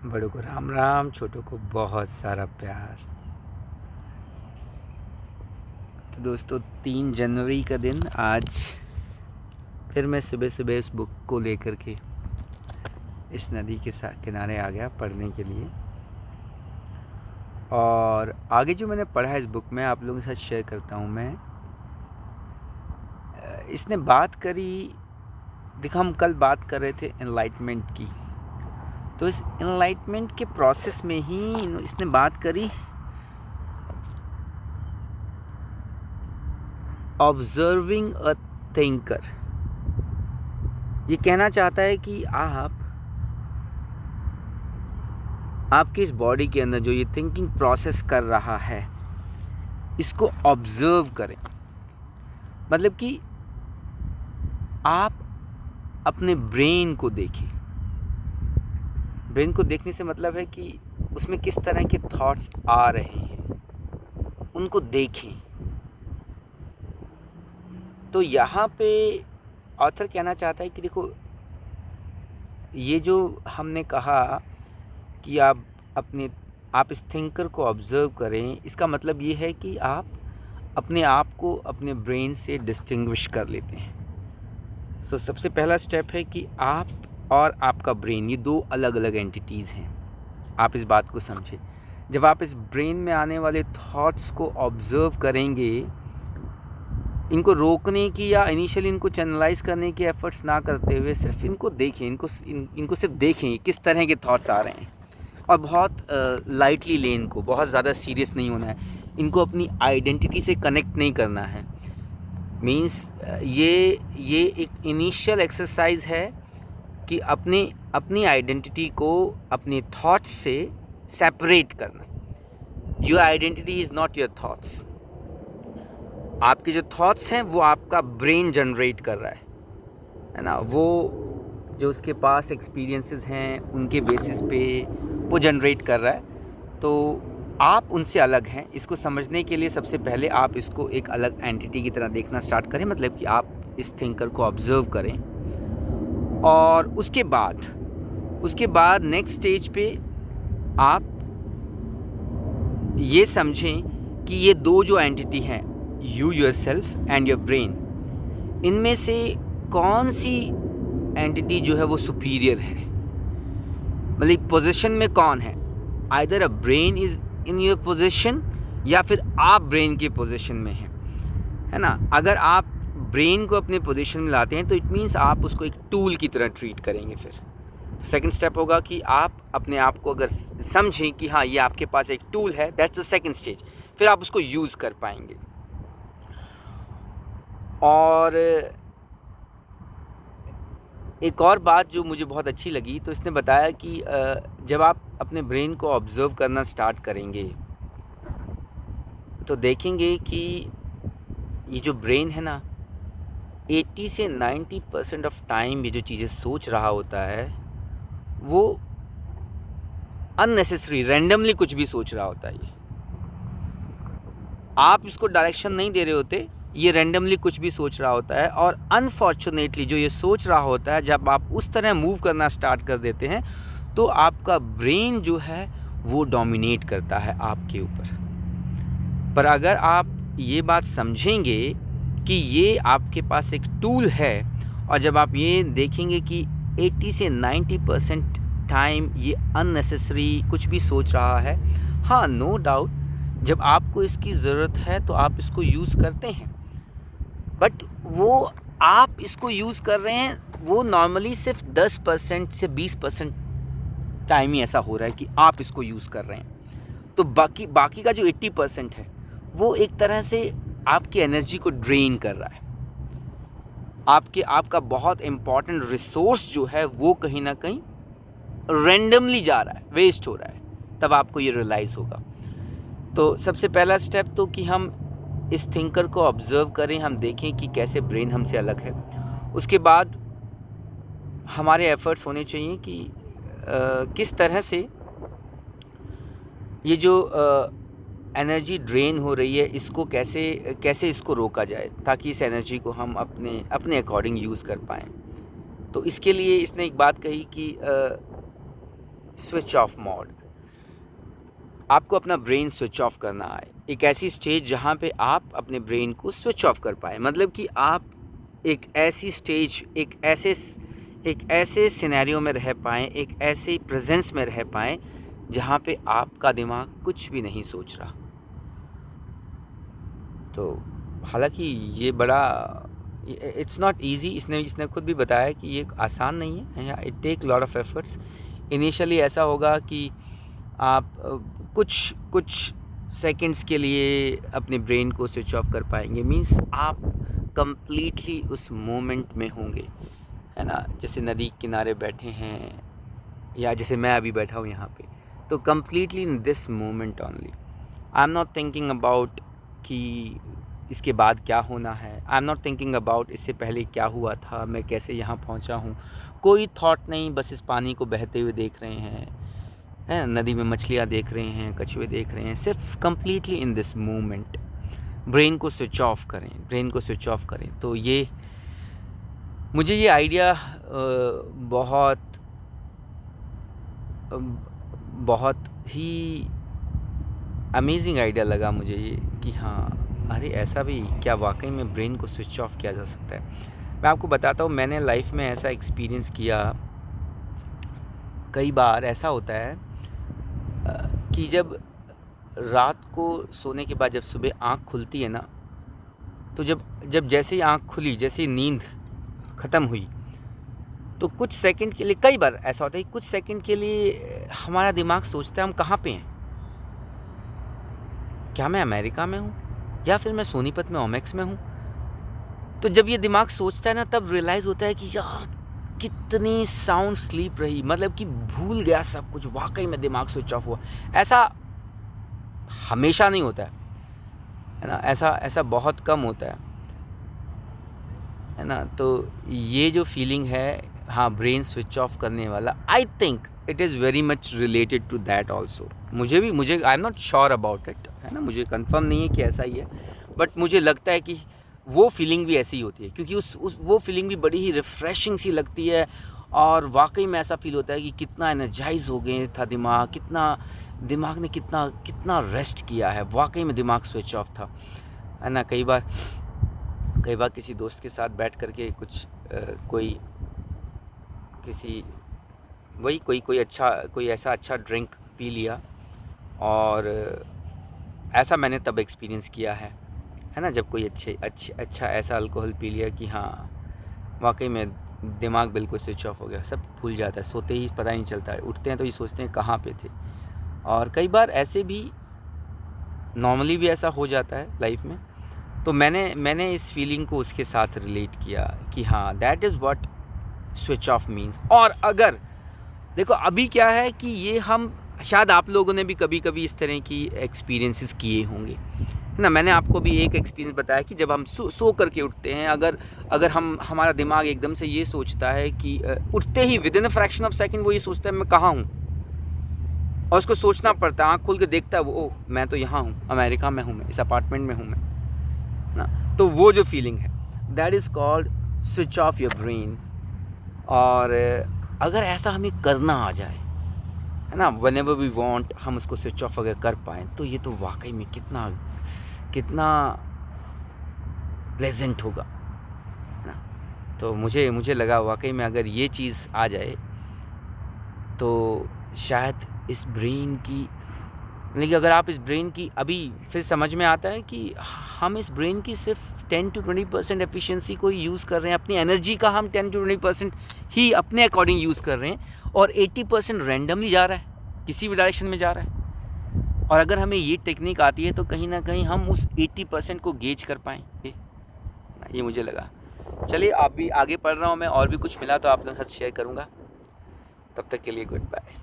बड़ों को राम राम, छोटों को बहुत सारा प्यार। तो दोस्तों 3 जनवरी का दिन आज फिर मैं सुबह सुबह उस बुक को लेकर के इस नदी के किनारे आ गया पढ़ने के लिए। और आगे जो मैंने पढ़ा है इस बुक में आप लोगों के साथ शेयर करता हूँ मैं। इसने बात करी, देखो हम कल बात कर रहे थे एनलाइटमेंट की, तो इस एनलाइटमेंट के प्रोसेस में ही इसने बात करी ऑब्जर्विंग अ थिंकर। ये कहना चाहता है कि आपकी इस बॉडी के अंदर जो ये थिंकिंग प्रोसेस कर रहा है इसको ऑब्जर्व करें। मतलब कि आप अपने ब्रेन को देखें। ब्रेन को देखने से मतलब है कि उसमें किस तरह के थॉट्स आ रहे हैं, उनको देखें। तो यहाँ पे ऑथर कहना चाहता है कि देखो, ये जो हमने कहा कि आप इस थिंकर को ऑब्जर्व करें, इसका मतलब ये है कि आप अपने आप को अपने ब्रेन से डिस्टिंग्विश कर लेते हैं। सो सबसे पहला स्टेप है कि आप और आपका ब्रेन ये 2 अलग अलग एंटिटीज़ हैं। आप इस बात को समझें। जब आप इस ब्रेन में आने वाले थॉट्स को ऑब्जर्व करेंगे, इनको रोकने की या इनिशियली इनको चैनलाइज करने के एफर्ट्स ना करते हुए सिर्फ इनको देखें, इनको सिर्फ देखें किस तरह के थॉट्स आ रहे हैं। और बहुत लाइटली लें इनको, बहुत ज़्यादा सीरियस नहीं होना है। इनको अपनी आइडेंटिटी से कनेक्ट नहीं करना है। मीन्स ये एक इनिशियल एक्सरसाइज है कि अपनी आइडेंटिटी को अपने थॉट्स से सेपरेट करना। Your identity is not your thoughts. आपके जो थॉट्स हैं वो आपका ब्रेन जनरेट कर रहा है ना। वो जो उसके पास एक्सपीरियंसेस हैं उनके बेसिस पे वो जनरेट कर रहा है। तो आप उनसे अलग हैं। इसको समझने के लिए सबसे पहले आप इसको एक अलग एंटिटी की तरह देखना स्टार्ट करें। मतलब कि आप इस थिंकर को ऑब्जर्व करें और उसके बाद नेक्स्ट स्टेज पे आप ये समझें कि ये 2 जो एंटिटी हैं, you yourself and your brain, इनमें से कौन सी एंटिटी जो है वो सुपीरियर है। मतलब पोजीशन में कौन है। Either a brain is in your position या फिर आप ब्रेन के पोजीशन में हैं, है ना। अगर आप ब्रेन को अपने पोजीशन में लाते हैं तो इट मीन्स आप उसको एक टूल की तरह ट्रीट करेंगे। फिर सेकंड स्टेप होगा कि आप अपने आप को अगर समझें कि हाँ ये आपके पास एक टूल है, दैट्स द सेकंड स्टेज। फिर आप उसको यूज़ कर पाएंगे। और एक और बात जो मुझे बहुत अच्छी लगी, तो इसने बताया कि जब आप अपने ब्रेन को ऑब्जर्व करना स्टार्ट करेंगे तो देखेंगे कि ये जो ब्रेन है ना, 80 से 90% ऑफ टाइम ये जो चीज़ें सोच रहा होता है वो अननेसेसरी रैंडमली कुछ भी सोच रहा होता है। ये आप इसको डायरेक्शन नहीं दे रहे होते, ये रैंडमली कुछ भी सोच रहा होता है। और अनफॉर्चुनेटली जो ये सोच रहा होता है, जब आप उस तरह मूव करना स्टार्ट कर देते हैं तो आपका ब्रेन जो है वो डोमिनेट करता है आपके ऊपर। पर अगर आप ये बात समझेंगे कि ये आपके पास एक टूल है, और जब आप ये देखेंगे कि 80 से 90% टाइम ये अननेसेसरी कुछ भी सोच रहा है, हाँ नो डाउट जब आपको इसकी ज़रूरत है तो आप इसको यूज़ करते हैं। बट वो आप इसको यूज़ कर रहे हैं वो नॉर्मली सिर्फ 10% से 20% टाइम ही ऐसा हो रहा है कि आप इसको यूज़ कर रहे हैं। तो बाकी का जो 80% है वो एक तरह से आपकी एनर्जी को ड्रेन कर रहा है। आपका बहुत इम्पॉर्टेंट रिसोर्स जो है वो कहीं ना कहीं रैंडमली जा रहा है, वेस्ट हो रहा है। तब आपको ये रियलाइज़ होगा। तो सबसे पहला स्टेप तो कि हम इस थिंकर को ऑब्जर्व करें, हम देखें कि कैसे ब्रेन हमसे अलग है। उसके बाद हमारे एफर्ट्स होने चाहिए कि किस तरह से ये जो एनर्जी ड्रेन हो रही है इसको कैसे इसको रोका जाए, ताकि इस एनर्जी को हम अपने अकॉर्डिंग यूज़ कर पाएँ। तो इसके लिए इसने एक बात कही कि स्विच ऑफ मोड, आपको अपना ब्रेन स्विच ऑफ करना है। एक ऐसी स्टेज जहाँ पे आप अपने ब्रेन को स्विच ऑफ कर पाएँ, मतलब कि आप एक ऐसी स्टेज, एक ऐसे सिनेरियो में रह पाएँ, एक ऐसे प्रेजेंस में रह पाएँ जहाँ पे आपका दिमाग कुछ भी नहीं सोच रहा। तो हालांकि ये बड़ा, इट्स नॉट ईजी, इसने खुद भी बताया कि ये आसान नहीं है, it take lot of efforts. Initially ऐसा होगा कि आप कुछ सेकंड्स के लिए अपने ब्रेन को स्विच ऑफ कर पाएंगे, मींस आप कंप्लीटली उस मोमेंट में होंगे, है ना। जैसे नदी किनारे बैठे हैं या जैसे मैं अभी बैठा हूँ यहाँ पे, तो completely in this moment only. I am not thinking about कि इसके बाद क्या होना है, आई एम नॉट थिंकिंग अबाउट इससे पहले क्या हुआ था, मैं कैसे यहाँ पहुँचा हूँ, कोई थॉट नहीं। बस इस पानी को बहते हुए देख रहे हैं, है, नदी में मछलियाँ देख रहे हैं, कछुए देख रहे हैं, सिर्फ completely in this moment. Brain को स्विच ऑफ करें, ब्रेन को स्विच ऑफ करें। तो ये मुझे ये आइडिया बहुत ही अमेजिंग आइडिया लगा मुझे ये, कि हाँ अरे ऐसा भी क्या वाकई में ब्रेन को स्विच ऑफ किया जा सकता है। मैं आपको बताता हूँ, मैंने लाइफ में ऐसा एक्सपीरियंस किया। कई बार ऐसा होता है कि जब रात को सोने के बाद जब सुबह आँख खुलती है ना, तो जब जैसे ही आँख खुली, जैसे ही नींद ख़त्म हुई, तो कुछ सेकंड के लिए, कई बार ऐसा होता है कि कुछ सेकंड के लिए हमारा दिमाग सोचता है हम कहाँ पे हैं, क्या मैं अमेरिका में हूँ या फिर मैं सोनीपत में ओमेक्स में हूँ। तो जब ये दिमाग सोचता है ना, तब रियलाइज़ होता है कि यार कितनी साउंड स्लीप रही, मतलब कि भूल गया सब कुछ, वाकई में दिमाग स्विच ऑफ हुआ। ऐसा हमेशा नहीं होता है ना, ऐसा बहुत कम होता है ना। तो ये जो फीलिंग है, हाँ, ब्रेन स्विच ऑफ करने वाला, I think it is very much related to that also. मुझे I am not sure about it, है ना, मुझे कंफर्म नहीं है कि ऐसा ही है, बट मुझे लगता है कि वो फीलिंग भी ऐसी ही होती है, क्योंकि वो फीलिंग भी बड़ी ही रिफ़्रेशिंग सी लगती है। और वाकई में ऐसा फील होता है कि कितना एनर्जाइज हो गए था दिमाग ने कितना रेस्ट किया है, वाकई में दिमाग स्विच ऑफ था, है ना। कई बार किसी दोस्त के साथ बैठ करके कुछ कोई ऐसा अच्छा ड्रिंक पी लिया, और ऐसा मैंने तब एक्सपीरियंस किया है ना, जब कोई अच्छा ऐसा अल्कोहल पी लिया कि हाँ वाकई में दिमाग बिल्कुल स्विच ऑफ हो गया, सब भूल जाता है, सोते ही पता नहीं चलता है, उठते हैं तो ये सोचते हैं कहाँ पे थे। और कई बार ऐसे भी नॉर्मली भी ऐसा हो जाता है लाइफ में। तो मैंने इस फीलिंग को उसके साथ रिलेट किया कि हाँ that is what switch off means. और अगर देखो अभी क्या है कि ये हम शायद आप लोगों ने भी कभी कभी इस तरह की एक्सपीरियंसेस किए होंगे, है ना। मैंने आपको भी एक एक्सपीरियंस बताया कि जब हम सो करके उठते हैं, अगर हमारा दिमाग एकदम से ये सोचता है कि उठते ही within a fraction of second वो ये सोचता है मैं कहाँ हूँ, और उसको सोचना पड़ता है, आँख खोल के देखता है वो, ओह मैं तो यहाँ हूँ, अमेरिका में हूँ, मैं इस अपार्टमेंट में हूँ मैं, ना। तो वो जो फीलिंग है, that is called switch off your brain. और अगर ऐसा हमें करना आ जाए, है ना, व्हेनेवर वी वांट, हम उसको स्विच ऑफ अगर कर पाएँ, तो ये तो वाकई में कितना प्लेजेंट होगा, है ना। तो मुझे लगा वाकई में अगर ये चीज़ आ जाए तो शायद इस ब्रेन की, लेकिन अगर आप इस ब्रेन की, अभी फिर समझ में आता है कि हम इस ब्रेन की सिर्फ 10 to 20% एफिशिएंसी को ही यूज़ कर रहे हैं, अपनी एनर्जी का हम 10 to 20% ही अपने अकॉर्डिंग यूज़ कर रहे हैं, और 80% रैंडमली जा रहा है, किसी भी डायरेक्शन में जा रहा है। और अगर हमें ये टेक्निक आती है तो कहीं ना कहीं हम उस 80% को गेज कर पाएँ, ये मुझे लगा। चलिए, आप भी आगे पढ़ रहा हूँ मैं, और भी कुछ मिला तो आप लोगों के साथ शेयर करूँगा। तब तक के लिए गुड बाय।